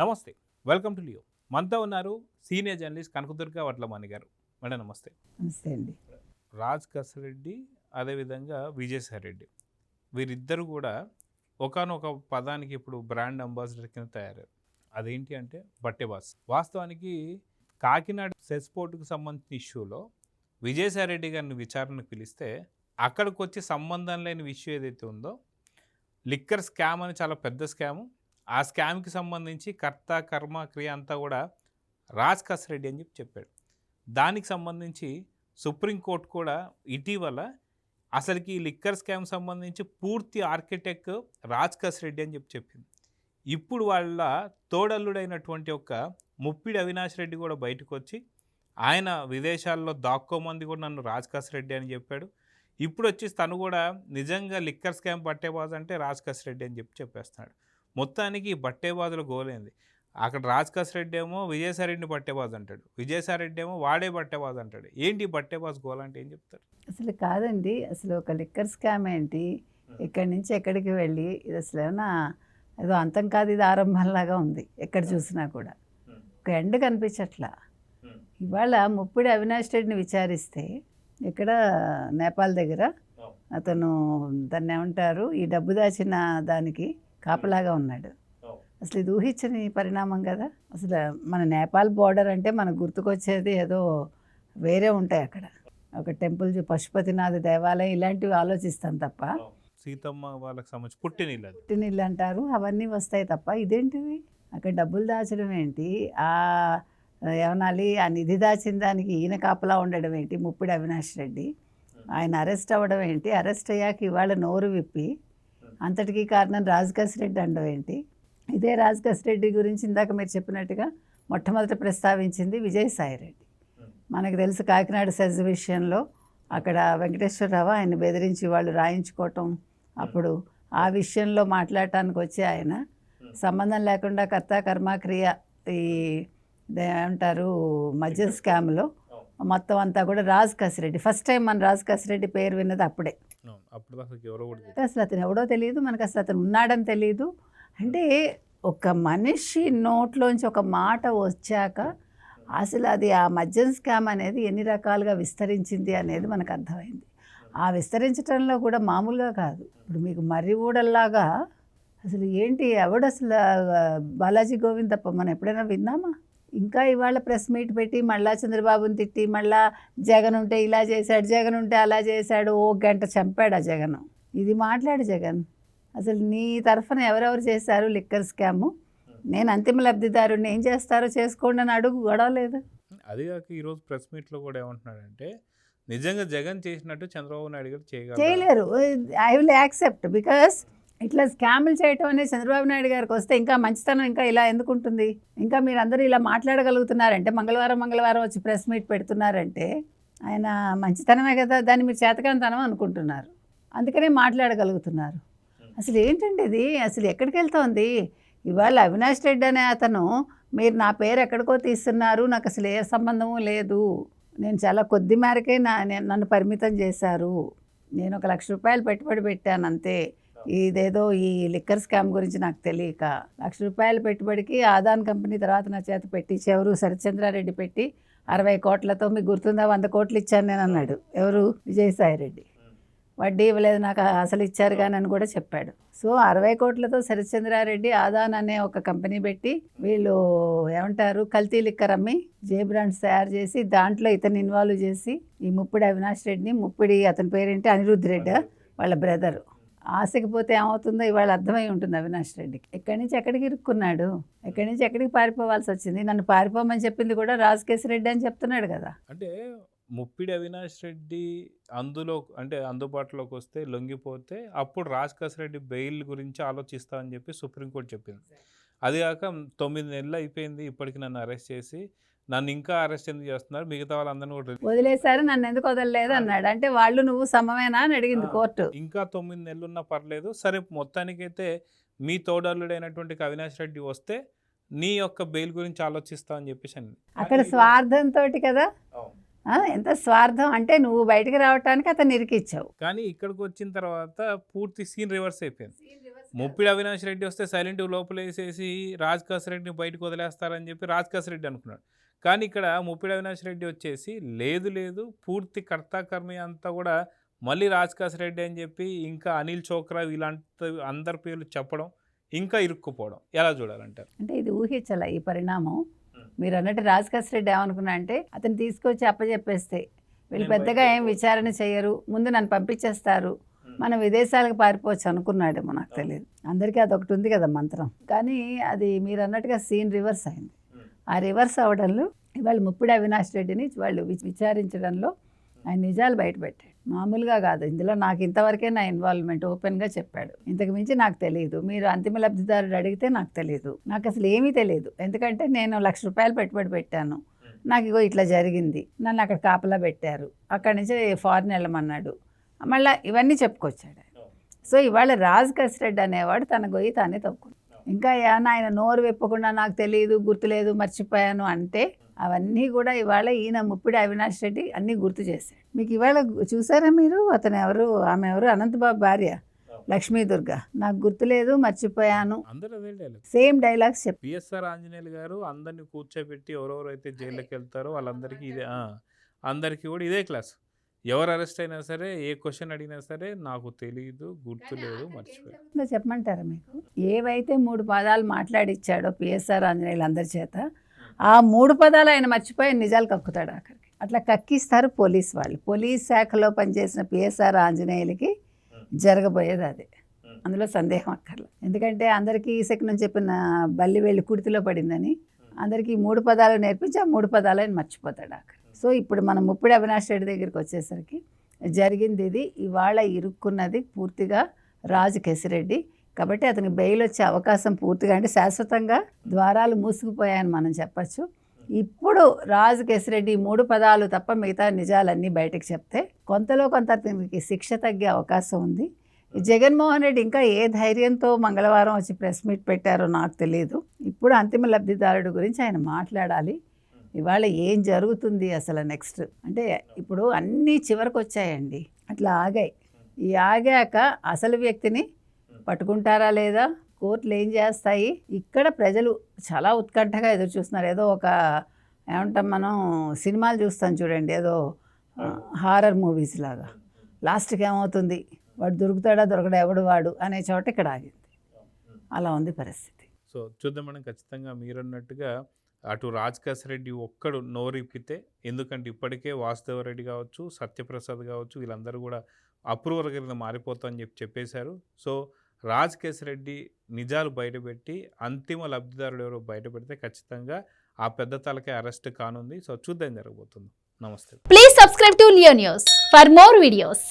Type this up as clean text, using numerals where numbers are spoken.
నమస్తే. Welcome to Leo. మనతో ఉన్నారు సీనియర్ జర్నలిస్ట్ కనకదుర్గ వడ్లమాని గారు. మేడం నమస్తే. నమస్తే అండి. రాజ్ కసిరెడ్డి అదేవిధంగా విజయసాయి రెడ్డి వీరిద్దరు కూడా ఒకానొక పదానికి ఇప్పుడు బ్రాండ్ అంబాసిడర్ కింద తయారయ్యారు. అదేంటి అంటే బట్టెబాస్. వాస్తవానికి కాకినాడ సెస్ పోర్టుకు సంబంధించిన ఇష్యూలో విజయసాయి రెడ్డి గారిని విచారణకు పిలిస్తే అక్కడికి వచ్చి సంబంధం లేని విషయం ఏదైతే ఉందో లిక్కర్ స్కామ్ అని చాలా పెద్ద స్కాము. ఆ స్కామ్కి సంబంధించి కర్త కర్మ క్రియ అంతా కూడా రాజ్ కసిరెడ్డి అని చెప్పాడు. దానికి సంబంధించి సుప్రీంకోర్టు కూడా ఇటీవల అసలుకి ఈ లిక్కర్ స్కామ్ సంబంధించి పూర్తి ఆర్కిటెక్ట్ రాజ్ కసిరెడ్డి అని చెప్పింది. ఇప్పుడు వాళ్ళ తోడల్లుడైనటువంటి ఒక ముప్పిడి అవినాష్ రెడ్డి కూడా బయటకు వచ్చి ఆయన విదేశాల్లో దాక్కోమంది కూడా నన్ను రాజ్ కసిరెడ్డి అని చెప్పాడు. ఇప్పుడు వచ్చి తను కూడా నిజంగా లిక్కర్ స్కామ్ బట్టేబాజ్ అంటే రాజ్ కసిరెడ్డి అని చెప్పేస్తున్నాడు. మొత్తానికి ఈ బట్టేబాజులు గోలైంది. అక్కడ రాజ్ కసిరెడ్డి ఏమో విజయసాయి రెడ్డిని బట్టేబాజ్ అంటాడు, విజయసాయి రెడ్డి ఏమో వాడే బట్టేబాజ్ అంటాడు. ఏంటి బట్టేబాజ్ గోల అంటే ఏం చెప్తారు? అసలు కాదండి, అసలు ఒక లిక్కర్ స్కామ్ ఏంటి, ఇక్కడి నుంచి ఎక్కడికి వెళ్ళి ఇది అసలు ఏమన్నా ఏదో అంతం కాదు, ఇది ఆరంభంలాగా ఉంది. ఎక్కడ చూసినా కూడా ఒక ఎండ కనిపించట్లా. ఇవాళ ముప్పిడి అవినాష్ రెడ్డిని విచారిస్తే ఇక్కడ నేపాల్ దగ్గర అతను దాన్ని ఏమంటారు, ఈ డబ్బు దాచిన దానికి కాపలాగా ఉన్నాడు. అసలు ఇది ఊహించని పరిణామం కదా. అసలు మన నేపాల్ బోర్డర్ అంటే మనకు గుర్తుకొచ్చేది ఏదో వేరే ఉంటాయి. అక్కడ ఒక టెంపుల్, పశుపతినాథ దేవాలయం ఇలాంటివి ఆలోచిస్తాం తప్ప, సీతమ్మ వాళ్ళకి సంబంధించి పుట్టినిల్లు అంటారు, అవన్నీ వస్తాయి తప్ప ఇదేంటిది అక్కడ డబ్బులు దాచడం ఏంటి, ఏమనాలి ఆ నిధి దాచిన దానికి ఈయన కాపలా ఉండడం ఏంటి, ముప్పిడి అవినాష్ రెడ్డి ఆయన అరెస్ట్ అవ్వడం ఏంటి, అరెస్ట్ అయ్యాక ఇవాళ నోరు విప్పి అంతటికీ కారణం రాజ్ కసిరెడ్డి అనడం ఏంటి. ఇదే రాజ్ కసిరెడ్డి గురించి ఇందాక మీరు చెప్పినట్టుగా మొట్టమొదట ప్రస్తావించింది విజయసాయి రెడ్డి. మనకు తెలుసు కాకినాడ సెజ్ విషయంలో అక్కడ వెంకటేశ్వరరావు ఆయన బెదిరించి వాళ్ళు రాయించుకోవటం, అప్పుడు ఆ విషయంలో మాట్లాడటానికి వచ్చి ఆయన సంబంధం లేకుండా కర్త కర్మక్రియ ఈ ఏమంటారు మద్యం స్కామ్లో మొత్తం అంతా కూడా రాజ్ కసిరెడ్డి. ఫస్ట్ టైం మన రాజ్ కసిరెడ్డి పేరు విన్నది అప్పుడే. అసలు అతను ఎవడో తెలియదు మనకు, అసలు అతను ఉన్నాడని తెలియదు. అంటే ఒక మనిషి నోట్లోంచి ఒక మాట వచ్చాక అసలు అది ఆ మద్యం స్కామ్ అనేది ఎన్ని రకాలుగా విస్తరించింది అనేది మనకు అర్థమైంది. ఆ విస్తరించడంలో కూడా మామూలుగా కాదు. ఇప్పుడు మీకు మర్రి ఊడల్లాగా అసలు ఏంటి, ఎవడు అసలు బాలాజీ గోవింద్ తప్ప మనం ఎప్పుడైనా విన్నామా? ఇంకా ఇవాళ ప్రెస్ మీట్ పెట్టి మళ్ళా చంద్రబాబుని తిట్టి మళ్ళా జగన్ ఉంటే ఇలా చేశాడు, జగన్ ఉంటే అలా చేశాడు, ఓ గంట చంపాడు ఆ జగన్. ఇది మాట్లాడు జగన్, అసలు నీ తరఫున ఎవరెవరు చేశారు లిక్కర్ స్కాము, నేను అంతిమ లబ్ధిదారుడిని, ఏం చేస్తారో చేసుకోండి అని అడుగు, గొడవలేదు. అది కాక ఈరోజు ప్రెస్ మీట్లో కూడా ఏమంటున్నాడంటే నిజంగా జగన్ చేసినట్టు చంద్రబాబు నాయుడు గారు చేయలేరు. ఐ విల్ యాక్సెప్ట్, బికాస్ ఇట్లా స్కాములు చేయటం అనేది చంద్రబాబు నాయుడు గారికి వస్తే ఇంకా మంచితనం ఇంకా ఇలా ఎందుకుంటుంది. ఇంకా మీరు అందరూ ఇలా మాట్లాడగలుగుతున్నారంటే, మంగళవారం వచ్చి ప్రెస్ మీట్ పెడుతున్నారంటే ఆయన మంచితనమే కదా, దాన్ని మీరు చేతకానితనం అనుకుంటున్నారు, అందుకనే మాట్లాడగలుగుతున్నారు. అసలు ఏంటండి ఇది, అసలు ఎక్కడికి వెళ్తోంది ఇవాళ అవినాష్ రెడ్డి అనే అతను, మీరు నా పేరు ఎక్కడికో తీస్తున్నారు, నాకు అసలు ఏ సంబంధము లేదు, నేను చాలా కొద్ది మేరకే నన్ను పరిమితం చేశారు, నేను ఒక ₹1,00,000 పెట్టుబడి పెట్టాను అంతే, ఇదేదో ఈ లిక్కర్ స్కామ్ గురించి నాకు తెలియక ₹1,00,000 పెట్టుబడికి ఆదాన్ కంపెనీ తర్వాత నా చేత పెట్టించి ఎవరు సరిచంద్రారెడ్డి పెట్టి 60 కోట్లతో, మీకు గుర్తుందా 100 కోట్లు ఇచ్చాను నేను అన్నాడు. ఎవరు? విజయసాయి రెడ్డి. వడ్డీ ఇవ్వలేదు నాకు, అసలు ఇచ్చారు కానీ అని కూడా చెప్పాడు. సో 60 కోట్లతో సరిచంద్రారెడ్డి ఆదాన్ అనే ఒక కంపెనీ పెట్టి వీళ్ళు ఏమంటారు కల్తీ లిక్కర్ అమ్మి జే బ్రాండ్స్ తయారు చేసి దాంట్లో ఇతను ఇన్వాల్వ్ చేసి ఈ ముప్పిడి అవినాష్ రెడ్డిని, ముప్పిడి అతని పేరేంటి అనిరుద్ధ్ రెడ్డి వాళ్ళ బ్రదరు, ఆశకి పోతే ఏమవుతుందో ఇవాళ అర్థమై ఉంటుంది అవినాష్ రెడ్డికి. ఎక్కడి నుంచి ఎక్కడికి ఇరుక్కున్నాడు, ఎక్కడి నుంచి ఎక్కడికి పారిపోవాల్సి వచ్చింది. నన్ను పారిపోమని చెప్పింది కూడా రాజ్ కేసిరెడ్డి అని చెప్తున్నాడు కదా. అంటే ముప్పిడి అవినాష్ రెడ్డి అందుబాటులోకి వస్తే లొంగిపోతే అప్పుడు రాజ్ కసిరెడ్డి బెయిల్ గురించి ఆలోచిస్తామని చెప్పి సుప్రీంకోర్టు చెప్పింది. అది కాక 9 నెలలు అయిపోయింది, ఇప్పటికి నన్ను అరెస్ట్ చేసి నన్ను ఇంకా అరెస్ట్ ఎందుకు చేస్తున్నారు, మిగతా వాళ్ళందరినీ కూడా వదిలేశారు, నన్ను ఎందుకు వదలలేదు అన్నాడు. అంటే వాళ్ళు నువ్వు సమమేనా అని అడిగింది కోర్టు. ఇంకా 9 నెలలు ఉన్నా పర్లేదు, సరే మొత్తానికైతే మీ తోడల్లుడైనటువంటి అవినాష్ రెడ్డి వస్తే నీ యొక్క బెయిల్ గురించి ఆలోచిస్తా అని చెప్పేసి అక్కడ స్వార్థంతో కదా. ఎంత స్వార్థం అంటే నువ్వు బయటకు రావడానికి అతను ఇరికిచ్చావు, కానీ ఇక్కడికి వచ్చిన తర్వాత పూర్తి సీన్ రివర్స్ అయిపోయింది. ముప్పిడి అవినాష్ రెడ్డి వస్తే సైలెంట్ లోపలేసేసి రాజ్ రెడ్డిని బయటకు వదిలేస్తారని చెప్పి రాజ్ రెడ్డి అనుకున్నాడు. కానీ ఇక్కడ ముప్పిడి అవినాష్ రెడ్డి వచ్చేసి లేదు పూర్తి కర్తాకర్మి అంతా కూడా మళ్ళీ రాజ్ రెడ్డి అని చెప్పి ఇంకా అనిల్ చోక్రా ఇలాంటి అందరి పేర్లు చెప్పడం ఇంకా ఇరుక్కుపోవడం ఎలా చూడాలంటారు? అంటే ఇది ఊహించాల ఈ పరిణామం. మీరు అన్నట్టు రాజకాశ్ రెడ్డి ఏమనుకున్నా అంటే అతను తీసుకొచ్చి అప్పచెప్పేస్తే వీళ్ళు పెద్దగా ఏం విచారణ చేయరు, ముందు నన్ను పంపించేస్తారు, మనం విదేశాలకు పారిపోవచ్చు అనుకున్నాడేమో, నాకు తెలియదు. అందరికీ అదొకటి ఉంది కదా మంత్రం. కానీ అది మీరు అన్నట్టుగా సీన్ రివర్స్ అయింది. ఆ రివర్స్ అవ్వడంలో ఇవాళ ముప్పిడి అవినాష్ రెడ్డిని వాళ్ళు విచారించడంలో ఆయన నిజాలు బయటపెట్టాడు. మామూలుగా కాదు, ఇందులో నాకు ఇంతవరకే నా ఇన్వాల్వ్మెంట్ ఓపెన్గా చెప్పాడు. ఇంతకు మించి నాకు తెలియదు. మీరు అంతిమ లబ్ధిదారుడు అడిగితే నాకు తెలియదు, నాకు అసలు ఏమీ తెలియదు. ఎందుకంటే నేను ₹1,00,000 పెట్టుబడి పెట్టాను, నాకు ఇగో ఇట్లా జరిగింది, నన్ను అక్కడ కాపలా పెట్టారు, అక్కడి నుంచి ఫారిన్ వెళ్ళమన్నాడు, మళ్ళీ ఇవన్నీ చెప్పుకొచ్చాడు. సో ఇవాళ రాజ్ రెడ్డి అనేవాడు తన గొయ్యి తానే తప్పుకున్నాడు. ఇంకా ఏమన్నా ఆయన నోరు విప్పకుండా నాకు తెలియదు, గుర్తులేదు, మర్చిపోయాను అంటే అవన్నీ కూడా ఇవాళ ఈయన ముప్పిడి అవినాష్ రెడ్డి అన్నీ గుర్తు చేశాడు. మీకు ఇవాళ చూసారా మీరు? అతను ఎవరు, ఆమె ఎవరు, అనంతబాబు భార్య లక్ష్మీ దుర్గా, నాకు గుర్తులేదు, మర్చిపోయాను, సేమ్ డైలాగ్స్ చెప్పి పిఎస్ఆర్ ఆంజనేయులు గారు అందరినీ కూర్చోబెట్టి ఎవరెవరైతే జైల్లోకి వెళ్తారో వాళ్ళందరికీ ఇదే అందరికీ కూడా ఇదే క్లాస్. ఎవరు అరెస్ట్ అయినా సరే, ఏ క్వశ్చన్ అడిగినా సరే నాకు తెలియదు, గుర్తులేదు, మర్చిపోయాను చెప్పమంటారా మీకు? ఏవైతే 3 పదాలు మాట్లాడిచ్చాడో పిఎస్ఆర్ ఆంజనేయులు అందరి చేత, ఆ 3 పదాలు ఆయన మర్చిపోయి నిజాలు కక్కుతాడు ఆఖరికి. అట్లా కక్కిస్తారు పోలీస్ వాళ్ళు. పోలీస్ శాఖలో పనిచేసిన పిఎస్ఆర్ ఆంజనేయులకి జరగబోయేది అదే, అందులో సందేహం అక్కర్లేదు. ఎందుకంటే అందరికీ ఈసెక్ నుంచి చెప్పిన బల్లి వెళ్ళి కుడితిలో పడిందని అందరికీ 3 పదాలు నేర్పించి ఆ 3 పదాలు ఆయన మర్చిపోతాడు ఆఖరి. సో ఇప్పుడు మనం ముప్పిడి అవినాష్ రెడ్డి దగ్గరికి వచ్చేసరికి జరిగింది ఇది. ఇవాళ ఇరుక్కున్నది పూర్తిగా రాజ్ రెడ్డి. కాబట్టి అతనికి బెయిల్ వచ్చే అవకాశం పూర్తిగా, అంటే శాశ్వతంగా ద్వారాలు మూసుకుపోయాయని మనం చెప్పచ్చు. ఇప్పుడు రాజ్ రెడ్డి 3 పదాలు తప్ప మిగతా నిజాలన్నీ బయటకు చెప్తే కొంతలో కొంత అతనికి శిక్ష తగ్గే అవకాశం ఉంది. జగన్మోహన్ రెడ్డి ఇంకా ఏ ధైర్యంతో మంగళవారం వచ్చి ప్రెస్ మీట్ పెట్టారో నాకు తెలియదు. ఇప్పుడు అంతిమ లబ్ధిదారుడు గురించి ఆయన మాట్లాడాలి. ఇవాళ ఏం జరుగుతుంది అసలు నెక్స్ట్ అంటే ఇప్పుడు అన్నీ చివరికి వచ్చాయండి, అట్లా ఆగాయి. ఈ ఆగాక అసలు వ్యక్తిని పట్టుకుంటారా లేదా, కోర్టులు ఏం చేస్తాయి, ఇక్కడ ప్రజలు చాలా ఉత్కంఠగా ఎదురు చూస్తున్నారు. ఏదో ఒక ఏమంటాం మనం సినిమాలు చూస్తాం చూడండి, ఏదో హారర్ మూవీస్ లాగా లాస్ట్కి ఏమవుతుంది, వాడు దొరుకుతాడా దొరకడా ఎవడు వాడు అనే చోట ఇక్కడ ఆగింది. అలా ఉంది పరిస్థితి. సో చూద్దాం మనం. ఖచ్చితంగా మీరన్నట్టుగా అటు రాజ్ రెడ్డి ఒక్కడు నోరిప్పితే, ఎందుకంటే ఇప్పటికే వాసుదేవరెడ్డి కావచ్చు, సత్యప్రసాద్ కావచ్చు, వీళ్ళందరూ కూడా అప్రూవర్ కింద మారిపోతామని చెప్పేశారు. సో రాజ్ రెడ్డి నిజాలు బయటపెట్టి అంతిమ లబ్ధిదారుడు ఎవరో బయటపెడితే ఖచ్చితంగా ఆ పెద్ద తలకే అరెస్ట్ కానుంది. సో చూద్దాం జరగబోతుంది. నమస్తే. Please subscribe to Leo news for more videos.